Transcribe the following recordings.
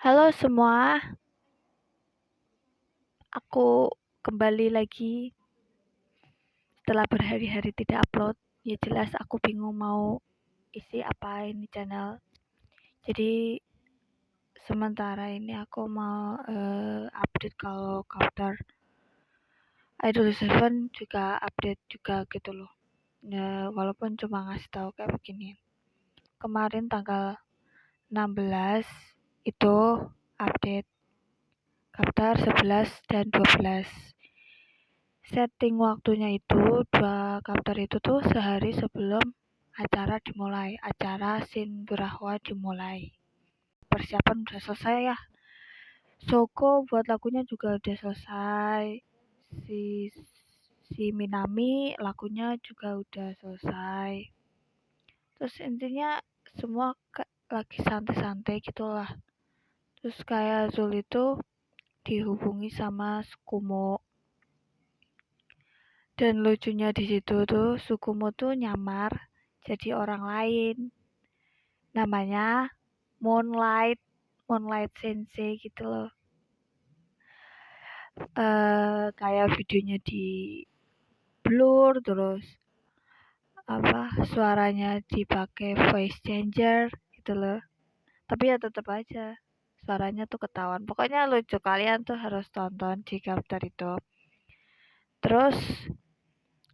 Halo semua, aku kembali lagi setelah berhari-hari tidak upload. Ya jelas aku bingung mau isi apa ini channel. Jadi sementara ini aku mau update kalau Counter Idol 7 juga update juga gitu loh. Ya walaupun cuma ngasih tahu kayak begini. Kemarin tanggal 16 itu update Counter 11 dan 12. Setting waktunya itu dua counter itu tuh sehari sebelum acara dimulai, acara Sin Burahwa dimulai. Persiapan udah selesai ya. Soko buat lagunya juga udah selesai. Si si Minami lagunya juga udah selesai. Terus intinya semua lagi santai-santai gitulah. Terus kayak Zul itu dihubungi sama Sukumo. Dan lucunya di situ tuh Sukumo tuh nyamar jadi orang lain. Namanya Moonlight Sensei gitu loh. Kayak videonya di blur terus suaranya dipakai voice changer gitu loh. Tapi ya tetap aja suaranya tuh ketahuan. Pokoknya lucu, kalian tuh harus tonton di Chapter itu. Terus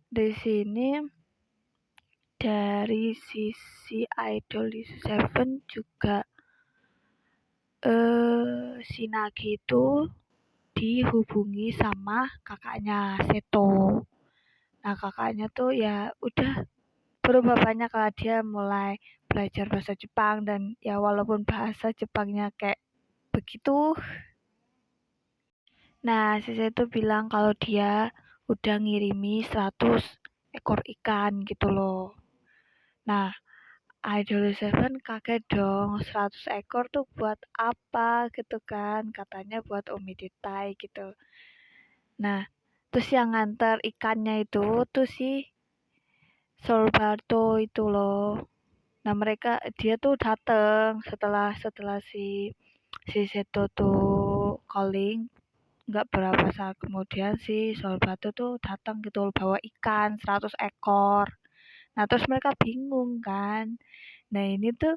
di sini dari sisi Idol Seven juga si Nagi itu dihubungi sama kakaknya Seto. Nah kakaknya tuh ya udah berubah banyak lah, dia mulai belajar bahasa Jepang dan ya walaupun bahasa Jepangnya kayak begitu. Nah si Seto bilang kalau dia udah ngirimi 100 ekor ikan gitu loh. Nah Idol Seven kaget dong, 100 ekor tuh buat apa gitu kan, katanya buat Omiditai gitu. Nah, terus yang nganter ikannya itu tuh si Sorbato itu loh. Nah, dia tuh dateng setelah si Seto tuh calling, nggak berapa saat kemudian si Sorbato tuh datang gitu bawa ikan 100 ekor. Nah, terus mereka bingung kan. Nah, ini tuh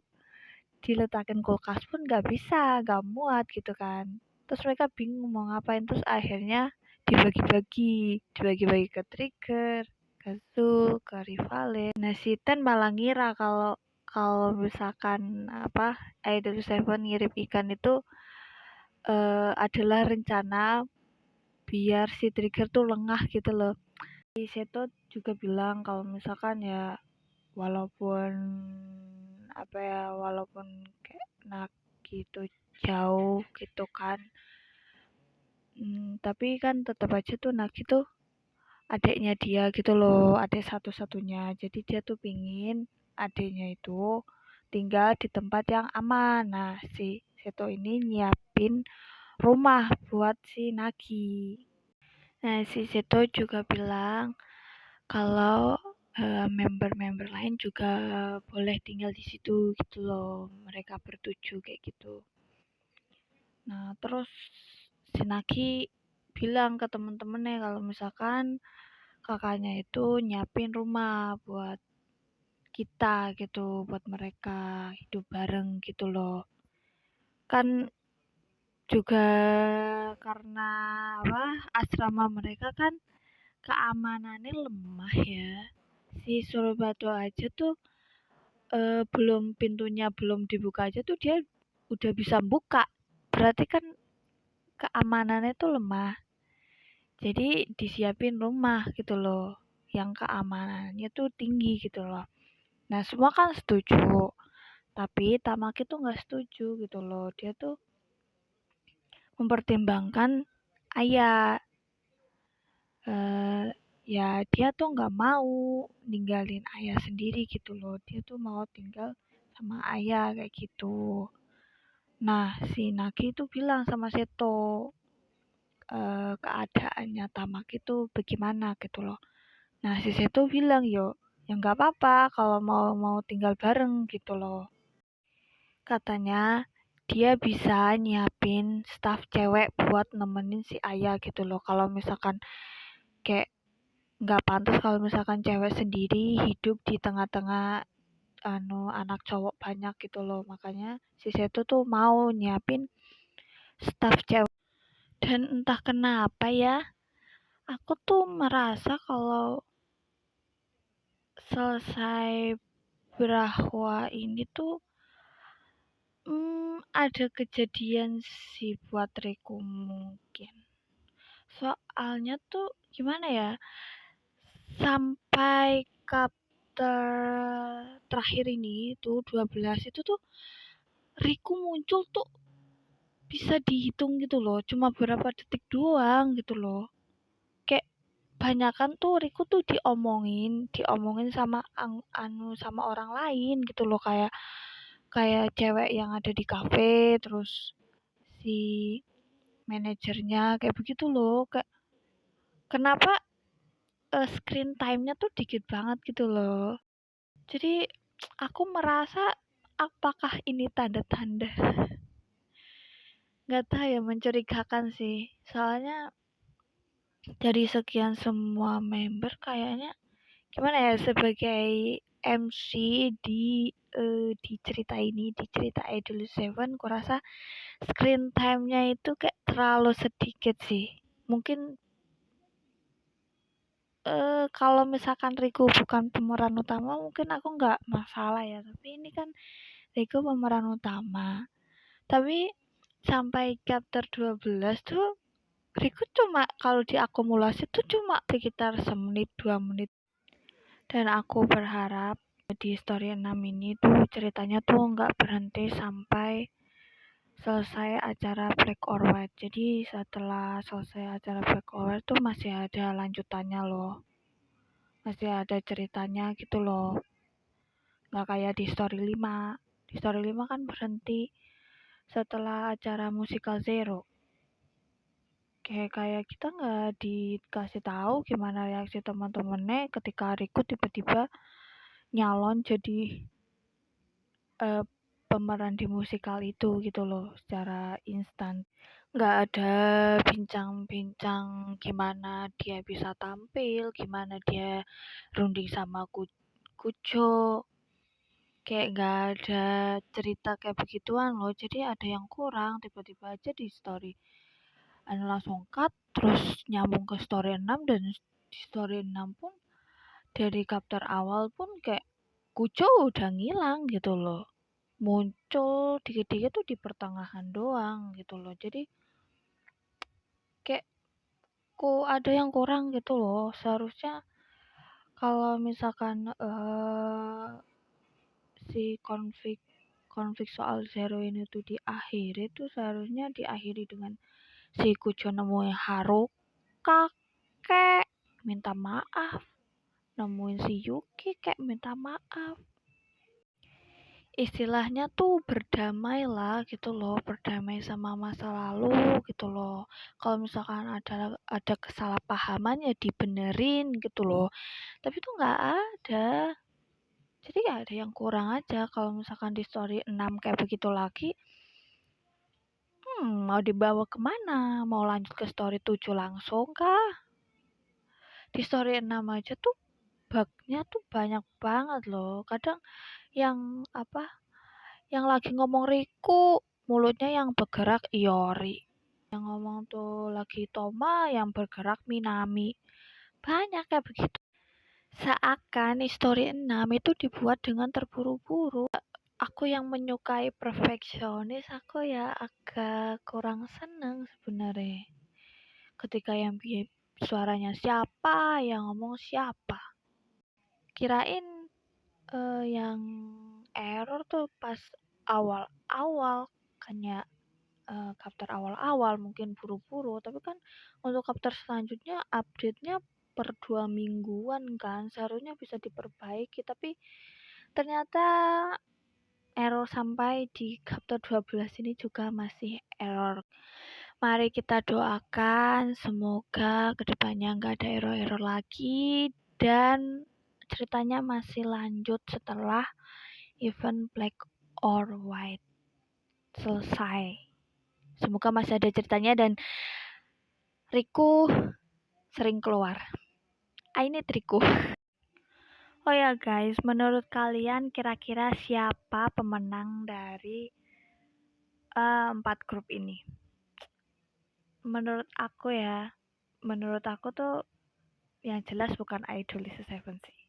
diletakin kulkas pun nggak bisa, nggak muat gitu kan. Terus mereka bingung mau ngapain, terus akhirnya dibagi-bagi ke Trigger, ke Zul, ke Rivalen. Nah si Ten malah ngira kalau kalau misalkan Idol Seven ngirim ikan itu adalah rencana biar si Trigger tuh lengah gitu loh. Si Seto juga bilang kalau misalkan ya walaupun walaupun kayak gitu jauh gitu kan, tapi kan tetap aja tuh Nagi tuh adiknya dia gitu loh, adik satu-satunya. Jadi dia tuh pingin adiknya itu tinggal di tempat yang aman. Nah si Seto ini nyiapin rumah buat si Nagi. Nah si Seto juga bilang kalau member-member lain juga boleh tinggal di situ gitu loh, mereka bertujuh kayak gitu. Nah terus si Nagi bilang ke temen-temennya kalau misalkan kakaknya itu nyiapin rumah buat kita gitu, buat mereka hidup bareng gitu loh. Kan juga karena asrama mereka kan keamanannya lemah ya. Si Surabado aja tuh belum pintunya belum dibuka aja tuh dia udah bisa buka. Berarti kan keamanannya tuh lemah. Jadi disiapin rumah gitu loh yang keamanannya tuh tinggi gitu loh. Nah semua kan setuju, tapi Tamaki tuh nggak setuju gitu loh. Dia tuh mempertimbangkan ayah. Ya dia tuh nggak mau ninggalin ayah sendiri gitu loh. Dia tuh mau tinggal sama ayah kayak gitu. Nah si Nagi tuh bilang sama Seto keadaannya Tamaki tuh bagaimana gitu loh. Nah si Seto bilang yo ya nggak apa-apa kalau mau tinggal bareng gitu loh. Katanya dia bisa nyiapin staff cewek buat nemenin si Ayah gitu loh. Kalau misalkan kayak nggak pantas kalau misalkan cewek sendiri hidup di tengah-tengah anak cowok banyak gitu loh. Makanya si Seto tuh mau nyiapin staff cewek. Dan entah kenapa ya, aku tuh merasa kalau selesai Brahwa ini tuh ada kejadian sih buat Riku mungkin. Soalnya tuh gimana ya? Sampai chapter terakhir ini tuh 12 itu tuh Riku muncul tuh bisa dihitung gitu loh. Cuma berapa detik doang gitu loh. Kayak banyakan tuh Riku tuh diomongin sama sama orang lain gitu loh, kayak kayak cewek yang ada di kafe, terus si manajernya kayak begitu loh. Kayak kenapa screen time-nya tuh dikit banget gitu loh. Jadi aku merasa apakah ini tanda-tanda nggak tahu ya, mencurigakan sih. Soalnya dari sekian semua member kayaknya gimana ya, sebagai MC di cerita ini, di cerita Idol Seven, kurasa screen time-nya itu kayak terlalu sedikit sih. Mungkin kalau misalkan Riku bukan pemeran utama mungkin aku nggak masalah ya, tapi ini kan Riku pemeran utama. Tapi sampai chapter 12 tuh Riku cuma kalau diakumulasi tuh cuma sekitar semenit 2 menit. Dan aku berharap di story 6 ini tuh ceritanya tuh nggak berhenti sampai selesai acara Black or White. Jadi setelah selesai acara Black or White tuh masih ada lanjutannya loh. Masih ada ceritanya gitu loh. Nggak kayak di story 5. Di story 5 kan berhenti setelah acara Musical Zero. Kayak kita nggak dikasih tahu gimana reaksi teman-temannya ketika Riku tiba-tiba nyalon jadi pemeran di musikal itu gitu loh, secara instan. Nggak ada bincang-bincang gimana dia bisa tampil, gimana dia runding sama Kujo. Kayak nggak ada cerita kayak begituan loh, jadi ada yang kurang. Tiba-tiba aja di story langsung cut, terus nyambung ke story 6, dan di story 6 pun dari chapter awal pun kayak Kujo udah ngilang gitu loh. Muncul dikit-dikit tuh di pertengahan doang gitu loh. Jadi kayak ada yang kurang gitu loh. Seharusnya kalau misalkan si konflik soal Zero ini tuh diakhiri tuh seharusnya diakhiri dengan si Kujo nemuin Haruka kek minta maaf, nemuin si Yuki kayak minta maaf. Istilahnya tuh berdamai lah gitu loh, berdamai sama masa lalu gitu loh. Kalau misalkan ada kesalahpahaman ya dibenerin gitu loh. Tapi tuh nggak ada. Jadi ya ada yang kurang aja kalau misalkan di story 6 kayak begitu lagi. Mau dibawa kemana? Mau lanjut ke story 7 langsung kah? Di story 6 aja tuh bugnya tuh banyak banget loh. Kadang yang yang lagi ngomong Riku, mulutnya yang bergerak Iori. Yang ngomong tuh lagi Toma, yang bergerak Minami. Banyak kayak begitu. Seakan story 6 itu dibuat dengan terburu-buru. Aku yang menyukai perfeksionis, aku ya agak kurang seneng sebenarnya. Ketika yang suaranya siapa, yang ngomong siapa. Kirain yang error tuh pas awal-awal, kayak chapter awal-awal mungkin buru-buru, tapi kan untuk chapter selanjutnya update-nya per 2 mingguan kan, seharusnya bisa diperbaiki, tapi ternyata error sampai di chapter 12 ini juga masih error. Mari kita doakan semoga kedepannya nggak ada error-error lagi dan ceritanya masih lanjut setelah event Black or White. selesai. Semoga masih ada ceritanya dan Riku sering keluar. I need Riku. Oh ya guys, menurut kalian kira-kira siapa pemenang dari 4 grup ini? Menurut aku tuh yang jelas bukan Idol7 sih.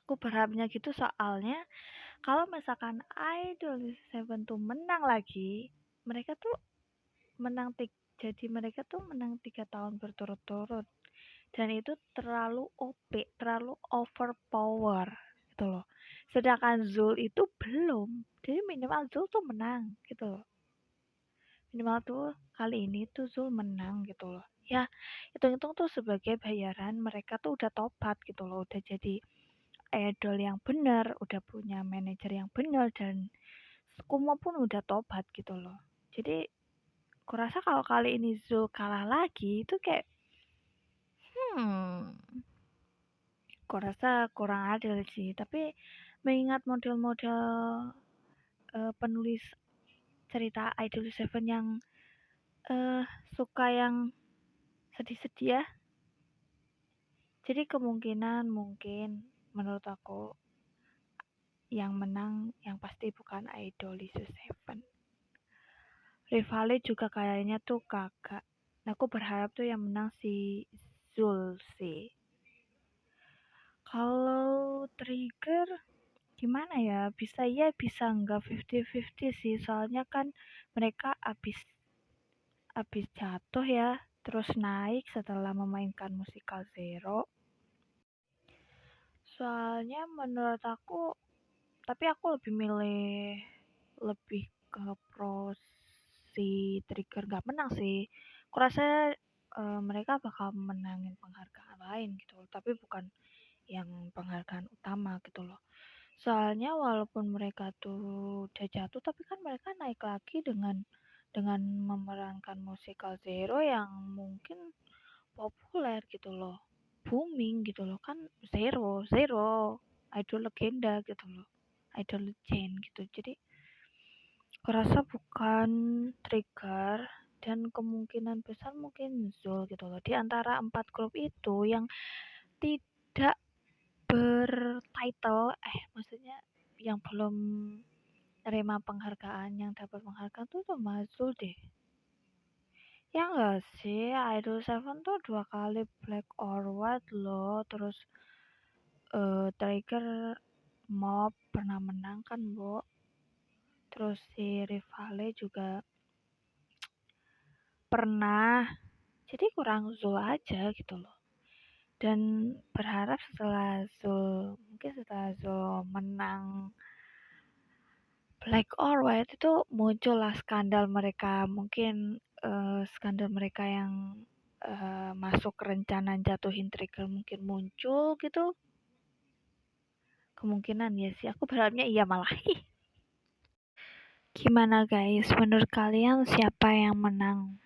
Aku berharapnya gitu soalnya kalau misalkan Idol7 tuh menang lagi, mereka tuh jadi mereka tuh menang 3 tahun berturut-turut. Dan itu terlalu OP, terlalu overpower gitu loh. Sedangkan Zul itu belum. Jadi minimal Zul tuh menang gitu loh. Minimal tuh kali ini tuh Zul menang gitu loh. Ya, hitung-hitung tuh sebagai bayaran mereka tuh udah tobat gitu loh. Udah jadi idol yang benar, udah punya manajer yang benar dan Kumo pun udah tobat gitu loh. Jadi kurasa kalau kali ini Zul kalah lagi itu kayak kurasa kurang adil sih. Tapi mengingat model-model penulis cerita Idol7 yang uh, suka yang sedih-sedih ya. Jadi kemungkinan mungkin menurut aku yang menang yang pasti bukan Idol7. Rivalnya juga kayaknya tuh kakak. Nah, aku berharap tuh yang menang si Zul sih. Kalau Trigger gimana ya? Bisa ya, bisa enggak 50-50 sih. Soalnya kan mereka abis jatuh ya, terus naik setelah memainkan musikal Zero. Soalnya menurut aku, tapi aku lebih ke pro si Trigger nggak menang sih. Aku rasa mereka bakal menangin penghargaan lain gitu loh, tapi bukan yang penghargaan utama gitu loh. Soalnya walaupun mereka tuh udah jatuh, tapi kan mereka naik lagi dengan memerankan musikal Zero yang mungkin populer gitu loh, booming gitu loh kan. Zero idol legenda gitu loh, idol legend gitu. Jadi kurasa bukan Trigger dan kemungkinan besar mungkin Zul gitu loh. Di antara 4 grup itu yang tidak bertitle, maksudnya yang belum terima penghargaan, yang dapat penghargaan tuh cuma Zul deh. Ya enggak sih, Idol7 tuh 2 kali Black or White loh. Terus Trigger Mob pernah menang kan, Bu. Terus si Rivale juga pernah. Jadi kurang Zul aja gitu loh. Dan berharap mungkin setelah Zul menang Black or White itu muncullah skandal mereka. Mungkin skandal mereka yang masuk rencana jatuhin Trigger mungkin muncul gitu. Kemungkinan ya sih, aku berharapnya iya malah. Gimana guys, menurut kalian siapa yang menang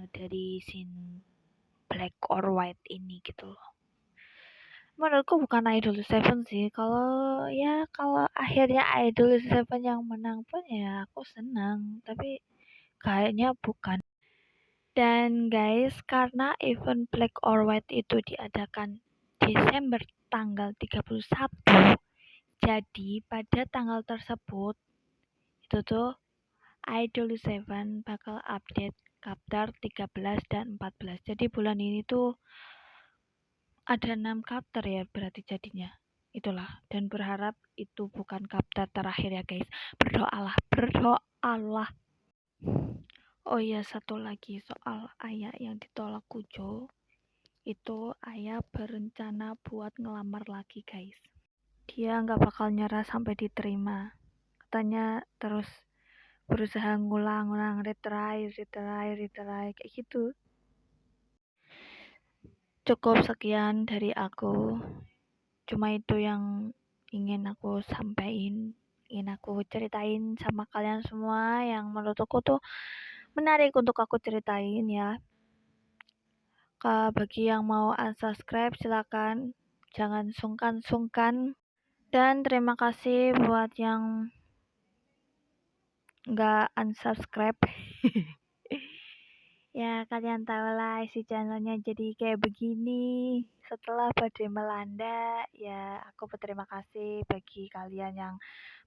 dari scene Black or White ini gitu loh? Menurutku bukan Idol7 sih. Kalau akhirnya Idol7 yang menang pun ya aku senang, tapi kayaknya bukan. Dan guys, karena event Black or White itu diadakan Desember tanggal 31, jadi pada tanggal tersebut itu tuh Idol7 bakal update chapter 13 dan 14. Jadi bulan ini tuh ada 6 chapter ya berarti jadinya. Itulah, dan berharap itu bukan chapter terakhir ya guys. Berdoalah. Oh iya, satu lagi soal Ayah yang ditolak Kujo. Itu Ayah berencana buat ngelamar lagi guys. Dia nggak bakal nyerah sampai diterima. Katanya terus berusaha ngulang retry kayak gitu. Cukup sekian dari aku. Cuma itu yang ingin aku sampaikan, ingin aku ceritain sama kalian semua yang menurut aku tuh menarik untuk aku ceritain ya. Bagi yang mau unsubscribe silakan, jangan sungkan-sungkan. Dan terima kasih buat yang nggak unsubscribe. Ya kalian tahulah isi channelnya jadi kayak begini. Setelah badai melanda, ya aku berterima kasih bagi kalian yang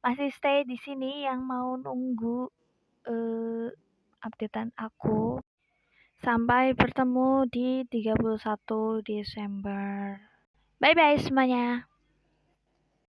masih stay di sini, yang mau nunggu updatean aku. Sampai bertemu di 31 Desember. Bye bye semuanya.